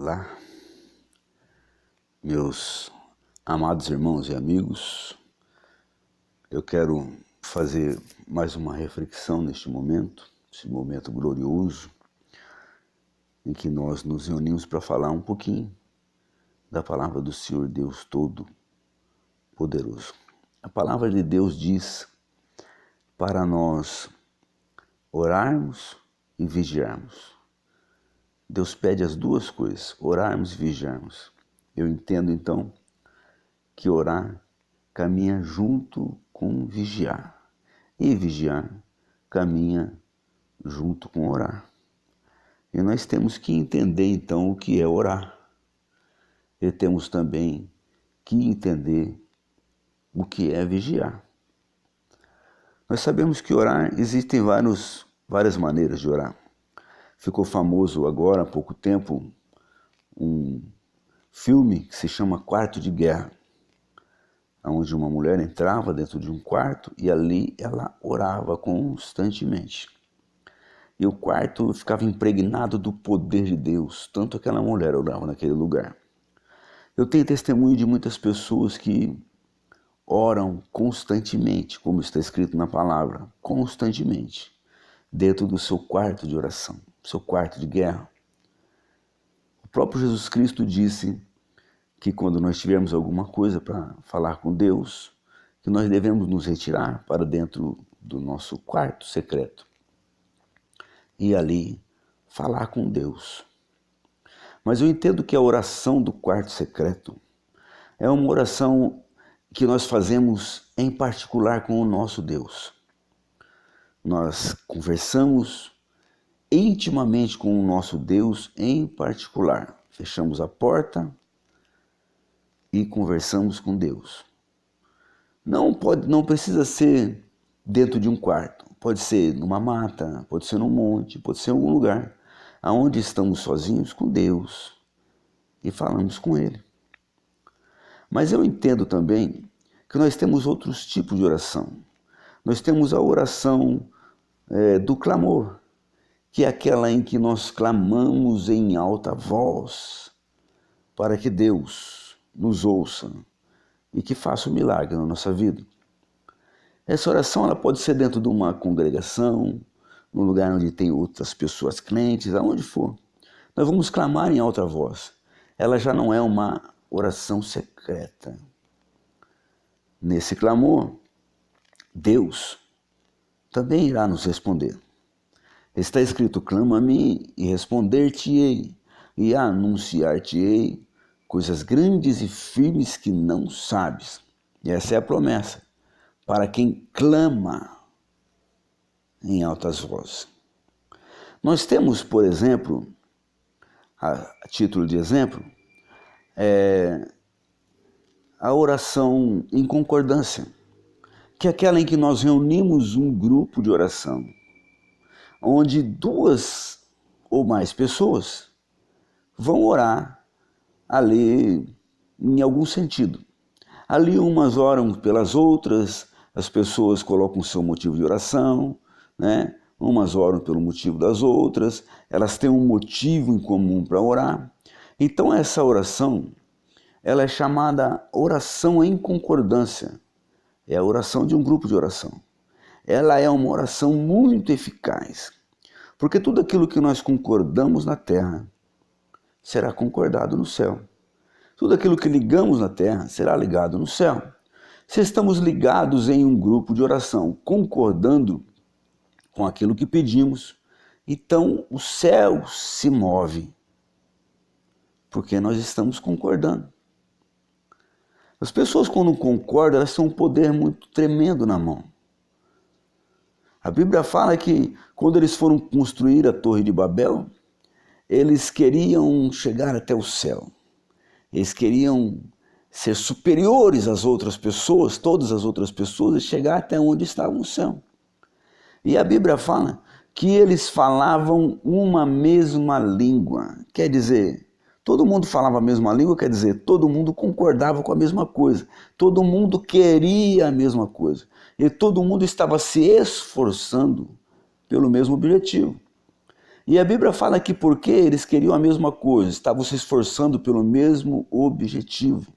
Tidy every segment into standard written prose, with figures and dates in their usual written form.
Olá, meus amados irmãos e amigos. Eu quero fazer mais uma reflexão neste momento, esse momento glorioso em que nós nos reunimos para falar um pouquinho da palavra do Senhor Deus Todo-Poderoso. A palavra de Deus diz para nós orarmos e vigiarmos. Deus pede as duas coisas, orarmos e vigiarmos. Eu entendo então que orar caminha junto com vigiar. E vigiar caminha junto com orar. E nós temos que entender então o que é orar. E temos também que entender o que é vigiar. Nós sabemos que orar, existem várias maneiras de orar. Ficou famoso agora, há pouco tempo, um filme que se chama Quarto de Guerra, onde uma mulher entrava dentro de um quarto e ali ela orava constantemente. E o quarto ficava impregnado do poder de Deus, tanto aquela mulher orava naquele lugar. Eu tenho testemunho de muitas pessoas que oram constantemente, como está escrito na palavra, constantemente, dentro do seu quarto de oração, seu quarto de guerra. O próprio Jesus Cristo disse que quando nós tivermos alguma coisa para falar com Deus, que nós devemos nos retirar para dentro do nosso quarto secreto e ali falar com Deus. Mas eu entendo que a oração do quarto secreto é uma oração que nós fazemos em particular com o nosso Deus. Nós conversamos intimamente com o nosso Deus em particular. Fechamos a porta e conversamos com Deus. Não precisa ser dentro de um quarto. Pode ser numa mata, pode ser num monte, pode ser em algum lugar onde estamos sozinhos com Deus e falamos com Ele. Mas eu entendo também que nós temos outros tipos de oração. Nós temos a oração do clamor, que é aquela em que nós clamamos em alta voz para que Deus nos ouça e que faça um milagre na nossa vida. Essa oração ela pode ser dentro de uma congregação, num lugar onde tem outras pessoas crentes, aonde for. Nós vamos clamar em alta voz. Ela já não é uma oração secreta. Nesse clamor, Deus também irá nos responder. Está escrito, clama a mim e responder-te-ei e anunciar-te-ei coisas grandes e firmes que não sabes. E essa é a promessa para quem clama em altas vozes. Nós temos, por exemplo, a título de exemplo, a oração em concordância, que é aquela em que nós reunimos um grupo de oração, onde duas ou mais pessoas vão orar ali em algum sentido. Ali umas oram pelas outras, as pessoas colocam o seu motivo de oração, né? Umas oram pelo motivo das outras, elas têm um motivo em comum para orar. Então essa oração, ela é chamada oração em concordância. É a oração de um grupo de oração. Ela é uma oração muito eficaz, porque tudo aquilo que nós concordamos na terra será concordado no céu. Tudo aquilo que ligamos na terra será ligado no céu. Se estamos ligados em um grupo de oração, concordando com aquilo que pedimos, então o céu se move, porque nós estamos concordando. As pessoas quando concordam, elas têm um poder muito tremendo na mão. A Bíblia fala que quando eles foram construir a Torre de Babel, eles queriam chegar até o céu. Eles queriam ser superiores às outras pessoas, todas as outras pessoas, e chegar até onde estava o céu. E a Bíblia fala que eles falavam uma mesma língua. Quer dizer, todo mundo falava a mesma língua, quer dizer, todo mundo concordava com a mesma coisa. Todo mundo queria a mesma coisa. E todo mundo estava se esforçando pelo mesmo objetivo. E a Bíblia fala que porque eles queriam a mesma coisa, estavam se esforçando pelo mesmo objetivo,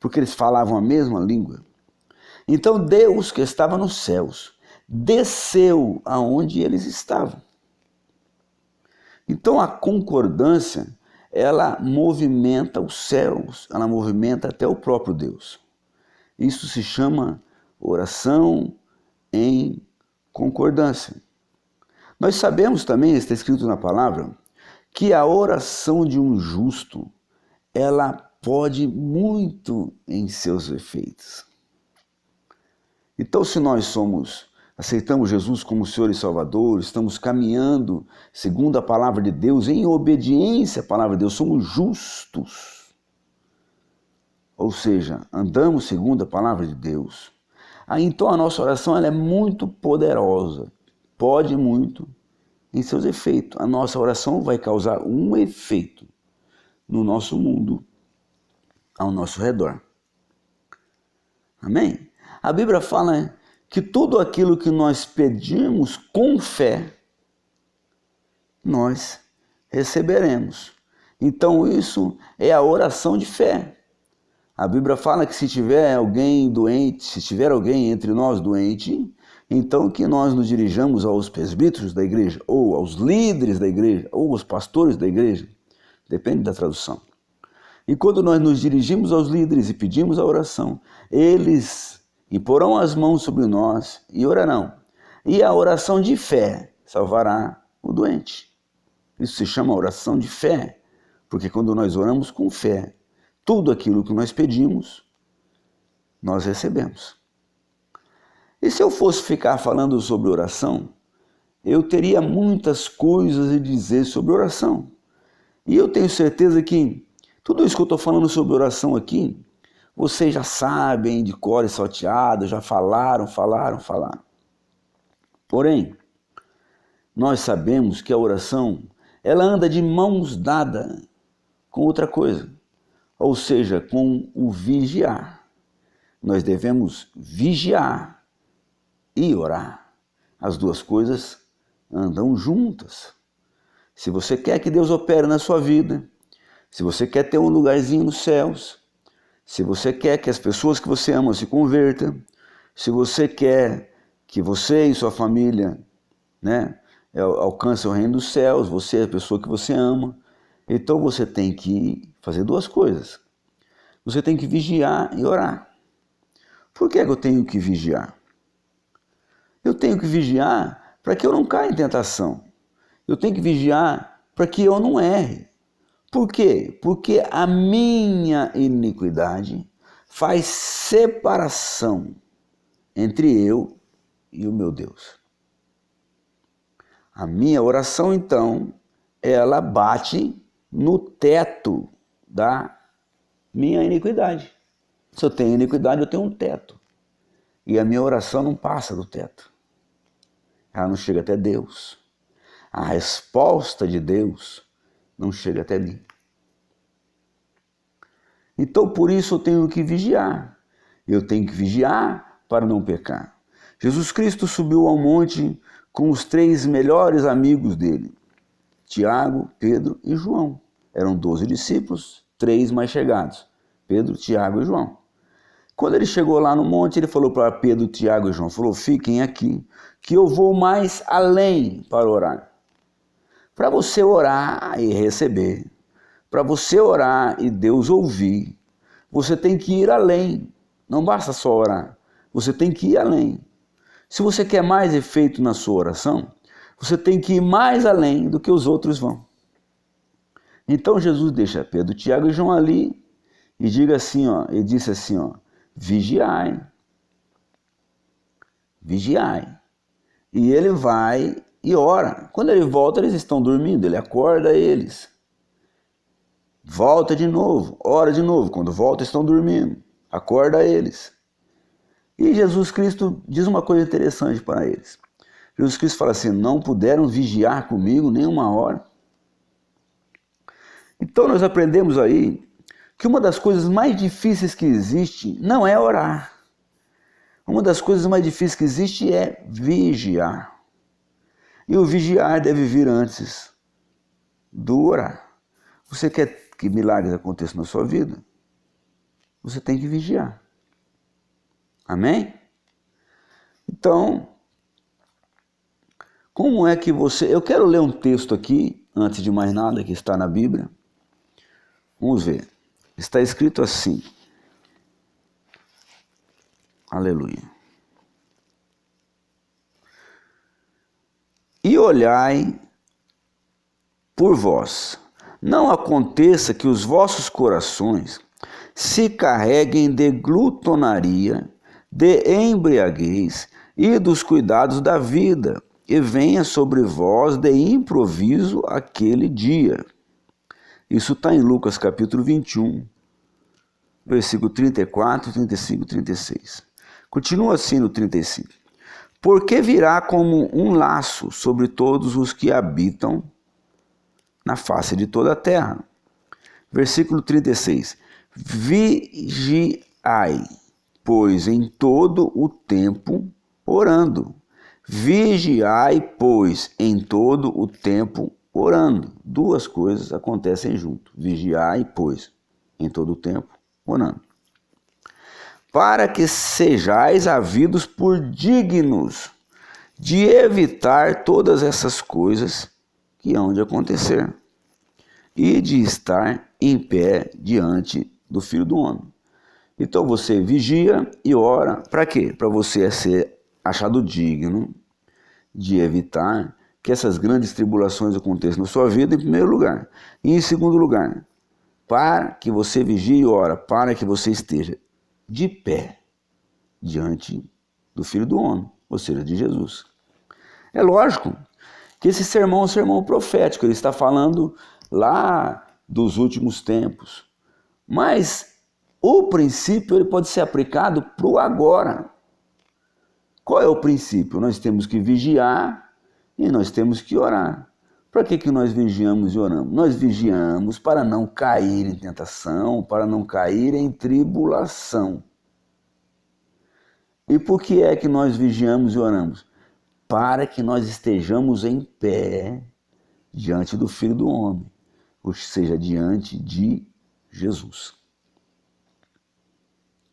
porque eles falavam a mesma língua. Então Deus, que estava nos céus, desceu aonde eles estavam. Então a concordância, ela movimenta os céus, ela movimenta até o próprio Deus. Isso se chama oração em concordância. Nós sabemos também, está escrito na palavra, que a oração de um justo, ela pode muito em seus efeitos. Então, se nós aceitamos Jesus como Senhor e Salvador, estamos caminhando segundo a palavra de Deus, em obediência à palavra de Deus, somos justos. Ou seja, andamos segundo a palavra de Deus. Aí, então a nossa oração ela é muito poderosa, pode muito em seus efeitos. A nossa oração vai causar um efeito no nosso mundo, ao nosso redor. Amém? A Bíblia fala que tudo aquilo que nós pedimos com fé, nós receberemos. Então isso é a oração de fé. A Bíblia fala que se tiver alguém doente, se tiver alguém entre nós doente, então que nós nos dirijamos aos presbíteros da igreja, ou aos líderes da igreja, ou aos pastores da igreja, depende da tradução. E quando nós nos dirigimos aos líderes e pedimos a oração, eles imporão as mãos sobre nós e orarão. E a oração de fé salvará o doente. Isso se chama oração de fé, porque quando nós oramos com fé, tudo aquilo que nós pedimos, nós recebemos. E se eu fosse ficar falando sobre oração, eu teria muitas coisas a dizer sobre oração. E eu tenho certeza que tudo isso que eu estou falando sobre oração aqui, vocês já sabem de cor e salteado, já falaram. Porém, nós sabemos que a oração, ela anda de mãos dadas com outra coisa, ou seja, com o vigiar. Nós devemos vigiar e orar. As duas coisas andam juntas. Se você quer que Deus opere na sua vida, se você quer ter um lugarzinho nos céus, se você quer que as pessoas que você ama se convertam, se você quer que você e sua família, alcancem o reino dos céus, você é a pessoa que você ama, então você tem que fazer duas coisas. Você tem que vigiar e orar. Por que eu tenho que vigiar? Eu tenho que vigiar para que eu não caia em tentação. Eu tenho que vigiar para que eu não erre. Por quê? Porque a minha iniquidade faz separação entre eu e o meu Deus. A minha oração, então, ela bate no teto da minha iniquidade. Se eu tenho iniquidade, eu tenho um teto. E a minha oração não passa do teto. Ela não chega até Deus. A resposta de Deus não chega até mim. Então, por isso eu tenho que vigiar. Eu tenho que vigiar para não pecar. Jesus Cristo subiu ao monte com os 3 melhores amigos dele, Tiago, Pedro e João. Eram 12 discípulos, 3 mais chegados, Pedro, Tiago e João. Quando ele chegou lá no monte, ele falou para Pedro, Tiago e João, falou, fiquem aqui, que eu vou mais além para orar. Para você orar e receber, para você orar e Deus ouvir, você tem que ir além. Não basta só orar, você tem que ir além. Se você quer mais efeito na sua oração, você tem que ir mais além do que os outros vão. Então Jesus deixa Pedro, Tiago e João ali e diga assim, ele disse assim, vigiai. Vigiai. E ele vai e ora. Quando ele volta, eles estão dormindo, ele acorda eles. Volta de novo, ora de novo. Quando volta, estão dormindo. Acorda eles. E Jesus Cristo diz uma coisa interessante para eles. Jesus Cristo fala assim, não puderam vigiar comigo nem uma hora. Então nós aprendemos aí que uma das coisas mais difíceis que existe não é orar. Uma das coisas mais difíceis que existe é vigiar. E o vigiar deve vir antes do orar. Você quer que milagres aconteçam na sua vida? Você tem que vigiar. Amém? Então, como é que você... Eu quero ler um texto aqui, antes de mais nada, que está na Bíblia. Vamos ver. Está escrito assim. Aleluia. E olhai por vós, não aconteça que os vossos corações se carreguem de glutonaria, de embriaguez e dos cuidados da vida, e venha sobre vós de improviso aquele dia. Isso está em Lucas capítulo 21, versículo 34, 35 e 36. Continua assim no 35. Porque virá como um laço sobre todos os que habitam na face de toda a terra. Versículo 36. Vigiai, pois, em todo o tempo orando. Vigiai, pois, em todo o tempo orando. Duas coisas acontecem junto. Vigiai, pois, em todo o tempo orando. Para que sejais havidos por dignos de evitar todas essas coisas que hão de acontecer e de estar em pé diante do Filho do Homem. Então você vigia e ora, para quê? Para você ser achado digno de evitar que essas grandes tribulações aconteçam na sua vida, em primeiro lugar. E em segundo lugar, para que você vigie e ora, para que você esteja de pé diante do Filho do Homem, ou seja, de Jesus. É lógico que esse sermão é um sermão profético, ele está falando lá dos últimos tempos, mas o princípio ele pode ser aplicado para o agora. Qual é o princípio? Nós temos que vigiar e nós temos que orar. Para que nós vigiamos e oramos? Nós vigiamos para não cair em tentação, para não cair em tribulação. E por que é que nós vigiamos e oramos? Para que nós estejamos em pé diante do Filho do Homem, ou seja, diante de Jesus.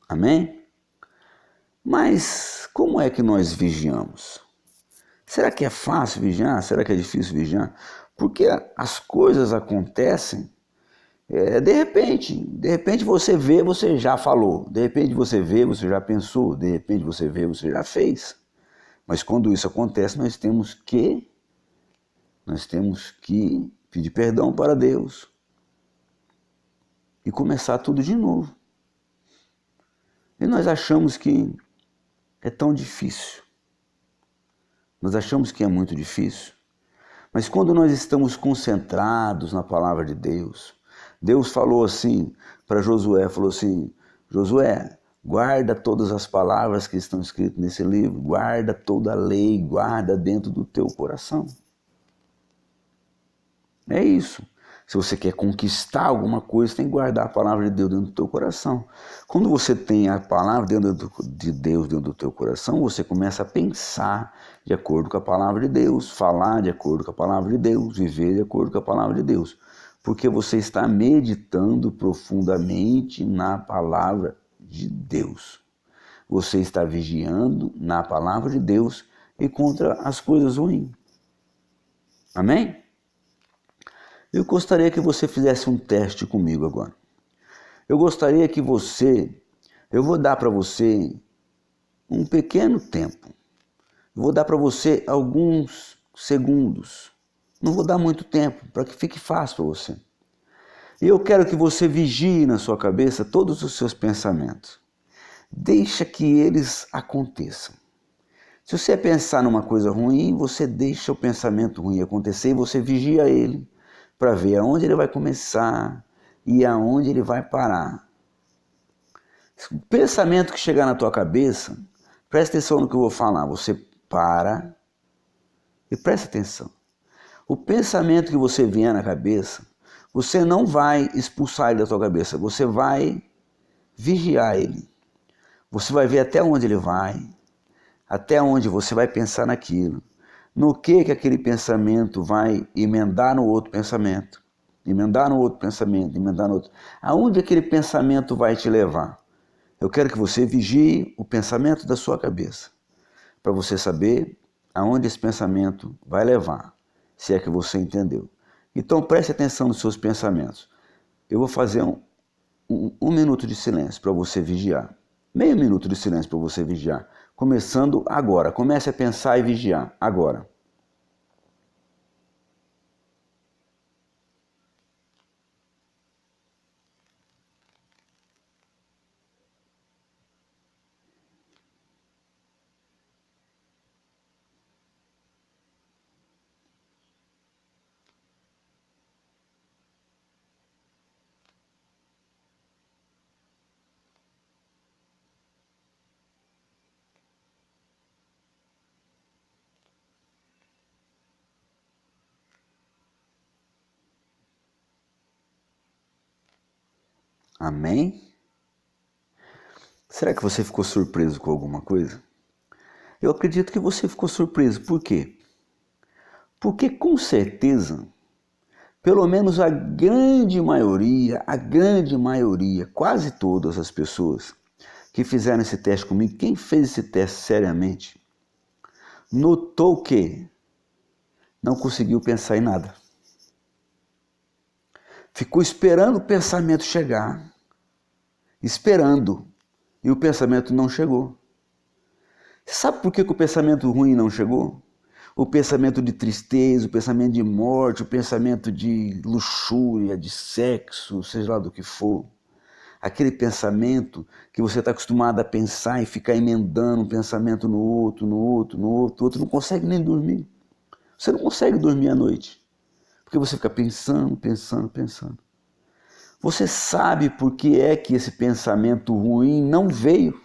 Amém? Mas como é que nós vigiamos? Será que é fácil vigiar? Será que é difícil vigiar? Porque as coisas acontecem de repente você vê, você já falou, de repente você vê, você já pensou, de repente você vê, você já fez. Mas quando isso acontece, nós temos que pedir perdão para Deus e começar tudo de novo. E nós achamos que é tão difícil. Nós achamos que é muito difícil. Mas quando nós estamos concentrados na palavra de Deus, Deus falou assim para Josué, falou assim, Josué, guarda todas as palavras que estão escritas nesse livro, guarda toda a lei, guarda dentro do teu coração. É isso. Se você quer conquistar alguma coisa, tem que guardar a palavra de Deus dentro do teu coração. Quando você tem a palavra de Deus dentro do teu coração, você começa a pensar de acordo com a palavra de Deus, falar de acordo com a palavra de Deus, viver de acordo com a palavra de Deus. Porque você está meditando profundamente na palavra de Deus. Você está vigiando na palavra de Deus e contra as coisas ruins. Amém? Eu gostaria que você fizesse um teste comigo agora. Eu gostaria que eu vou dar para você um pequeno tempo. Eu vou dar para você alguns segundos. Não vou dar muito tempo, para que fique fácil para você. E eu quero que você vigie na sua cabeça todos os seus pensamentos. Deixa que eles aconteçam. Se você pensar numa coisa ruim, você deixa o pensamento ruim acontecer e você vigia ele, para ver aonde ele vai começar e aonde ele vai parar. O pensamento que chegar na tua cabeça, presta atenção no que eu vou falar, você para e presta atenção. O pensamento que você vier na cabeça, você não vai expulsar ele da tua cabeça, você vai vigiar ele. Você vai ver até onde ele vai, até onde você vai pensar naquilo. no que aquele pensamento vai emendar no outro pensamento, emendar no outro pensamento, emendar no outro. Aonde aquele pensamento vai te levar? Eu quero que você vigie o pensamento da sua cabeça, para você saber aonde esse pensamento vai levar, se é que você entendeu. Então preste atenção nos seus pensamentos. Eu vou fazer um minuto de silêncio para você vigiar. Meio minuto de silêncio para você vigiar. Começando agora. Comece a pensar e vigiar agora. Amém? Será que você ficou surpreso com alguma coisa? Eu acredito que você ficou surpreso. Por quê? Porque com certeza, pelo menos a grande maioria, quase todas as pessoas que fizeram esse teste comigo, quem fez esse teste seriamente, notou que não conseguiu pensar em nada. Ficou esperando o pensamento chegar, esperando, e o pensamento não chegou. Sabe por que o pensamento ruim não chegou? O pensamento de tristeza, o pensamento de morte, o pensamento de luxúria, de sexo, seja lá do que for. Aquele pensamento que você está acostumado a pensar e ficar emendando um pensamento no outro, no outro, no outro, o outro não consegue nem dormir. Você não consegue dormir à noite, porque você fica pensando, pensando, pensando. Você sabe por que é que esse pensamento ruim não veio?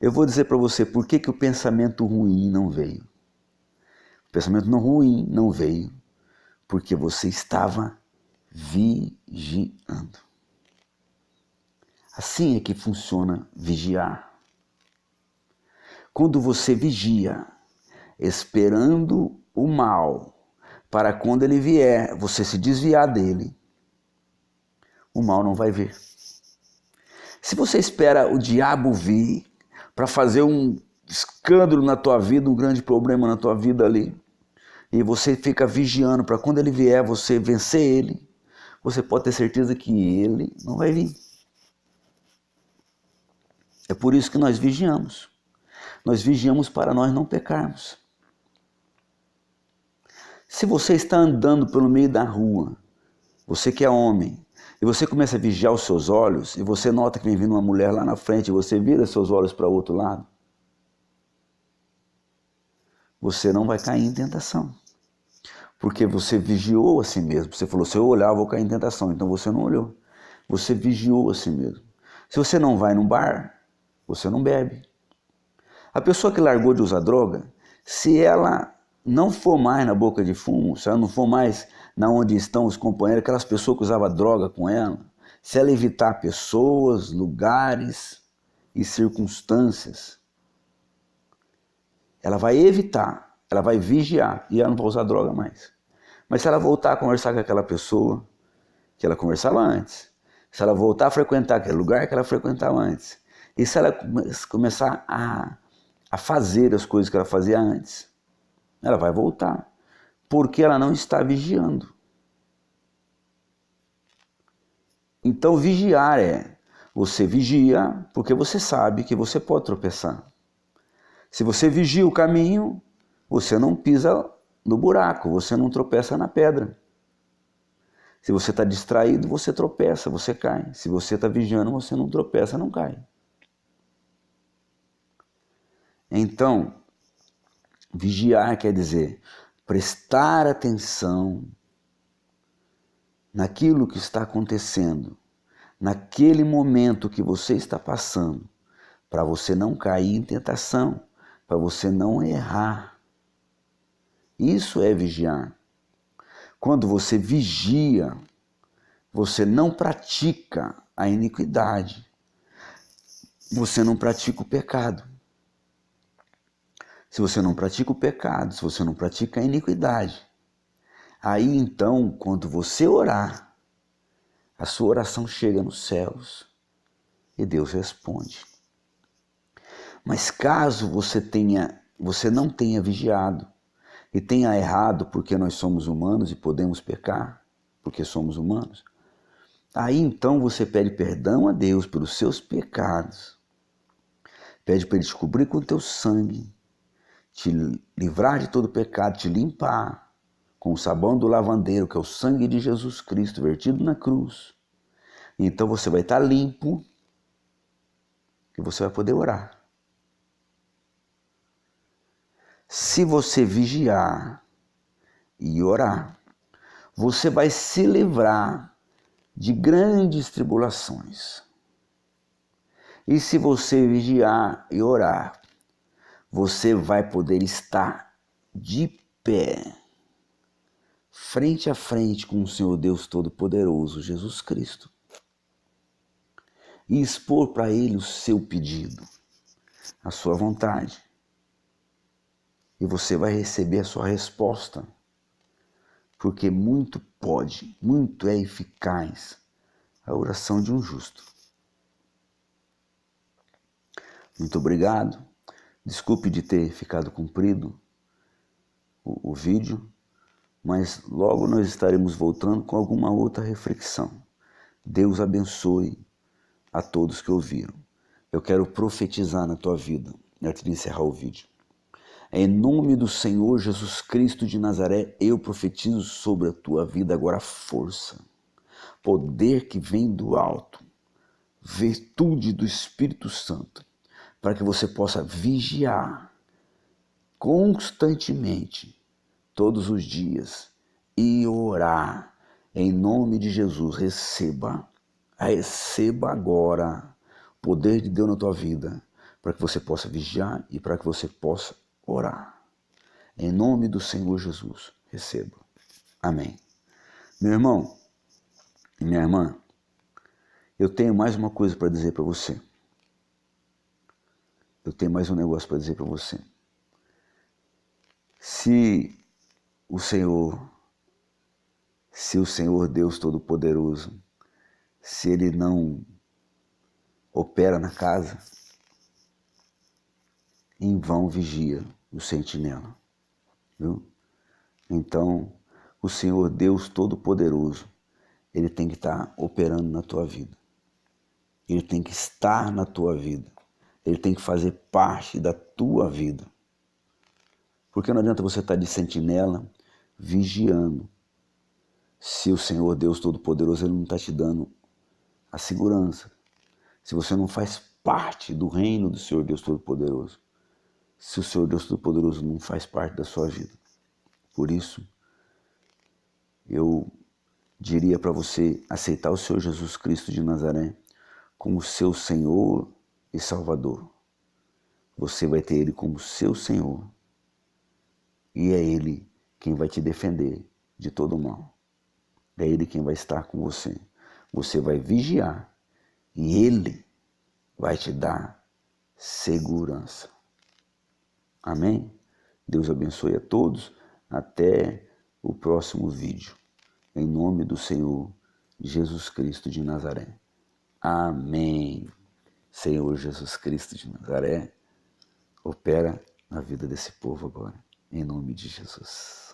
Eu vou dizer para você por que o pensamento ruim não veio. O pensamento não ruim não veio porque você estava vigiando. Assim é que funciona vigiar. Quando você vigia, esperando o mal, para quando ele vier, você se desviar dele, o mal não vai vir. Se você espera o diabo vir para fazer um escândalo na tua vida, um grande problema na tua vida ali, e você fica vigiando para quando ele vier você vencer ele, você pode ter certeza que ele não vai vir. É por isso que nós vigiamos. Nós vigiamos para nós não pecarmos. Se você está andando pelo meio da rua, você que é homem, e você começa a vigiar os seus olhos, e você nota que vem vindo uma mulher lá na frente, e você vira seus olhos para o outro lado, você não vai cair em tentação. Porque você vigiou a si mesmo. Você falou, se eu olhar eu vou cair em tentação. Então você não olhou. Você vigiou a si mesmo. Se você não vai num bar, você não bebe. A pessoa que largou de usar droga, se ela não for mais na boca de fumo, se ela não for mais na onde estão os companheiros, aquelas pessoas que usavam droga com ela, se ela evitar pessoas, lugares e circunstâncias, ela vai evitar, ela vai vigiar e ela não vai usar droga mais. Mas se ela voltar a conversar com aquela pessoa que ela conversava antes, se ela voltar a frequentar aquele lugar que ela frequentava antes, e se ela começar a fazer as coisas que ela fazia antes, ela vai voltar, porque ela não está vigiando. Então vigiar você vigia porque você sabe que você pode tropeçar. Se você vigia o caminho, você não pisa no buraco, você não tropeça na pedra. Se você está distraído, você tropeça, você cai. Se você está vigiando, você não tropeça, não cai. Então, vigiar quer dizer prestar atenção naquilo que está acontecendo, naquele momento que você está passando, para você não cair em tentação, para você não errar. Isso é vigiar. Quando você vigia, você não pratica a iniquidade, você não pratica o pecado. se você não pratica o pecado, se você não pratica a iniquidade. Aí então, quando você orar, a sua oração chega nos céus e Deus responde. Mas caso você não tenha vigiado e tenha errado porque nós somos humanos e podemos pecar, porque somos humanos, aí então você pede perdão a Deus pelos seus pecados, pede para Ele te cobrir com o teu sangue, te livrar de todo pecado, te limpar com o sabão do lavandeiro, que é o sangue de Jesus Cristo vertido na cruz. Então você vai estar limpo e você vai poder orar. Se você vigiar e orar, você vai se livrar de grandes tribulações. E se você vigiar e orar, você vai poder estar de pé, frente a frente com o Senhor Deus Todo-Poderoso, Jesus Cristo, e expor para Ele o seu pedido, a sua vontade. E você vai receber a sua resposta, porque muito é eficaz a oração de um justo. Muito obrigado. Desculpe de ter ficado comprido o vídeo, mas logo nós estaremos voltando com alguma outra reflexão. Deus abençoe a todos que ouviram. Eu quero profetizar na tua vida, antes de encerrar o vídeo. Em nome do Senhor Jesus Cristo de Nazaré, eu profetizo sobre a tua vida agora força, poder que vem do alto, virtude do Espírito Santo, para que você possa vigiar constantemente, todos os dias, e orar. Em nome de Jesus, receba agora o poder de Deus na tua vida, para que você possa vigiar e para que você possa orar. Em nome do Senhor Jesus, receba. Amém. Meu irmão e minha irmã, eu tenho mais uma coisa para dizer para você. Eu tenho mais um negócio para dizer para você. Se o Senhor Deus Todo-Poderoso, se Ele não opera na casa, em vão vigia o sentinela, viu? Então, o Senhor Deus Todo-Poderoso, Ele tem que estar operando na tua vida. Ele tem que estar na tua vida. Ele tem que fazer parte da tua vida. Porque não adianta você estar de sentinela, vigiando, se o Senhor Deus Todo-Poderoso Ele não está te dando a segurança. Se você não faz parte do reino do Senhor Deus Todo-Poderoso. Se o Senhor Deus Todo-Poderoso não faz parte da sua vida. Por isso, eu diria para você aceitar o Senhor Jesus Cristo de Nazaré como seu Senhor e Salvador. Você vai ter Ele como seu Senhor. E é Ele quem vai te defender de todo o mal. É Ele quem vai estar com você. Você vai vigiar e Ele vai te dar segurança. Amém? Deus abençoe a todos. Até o próximo vídeo. Em nome do Senhor Jesus Cristo de Nazaré. Amém. Senhor Jesus Cristo de Nazaré, opera na vida desse povo agora. Em nome de Jesus.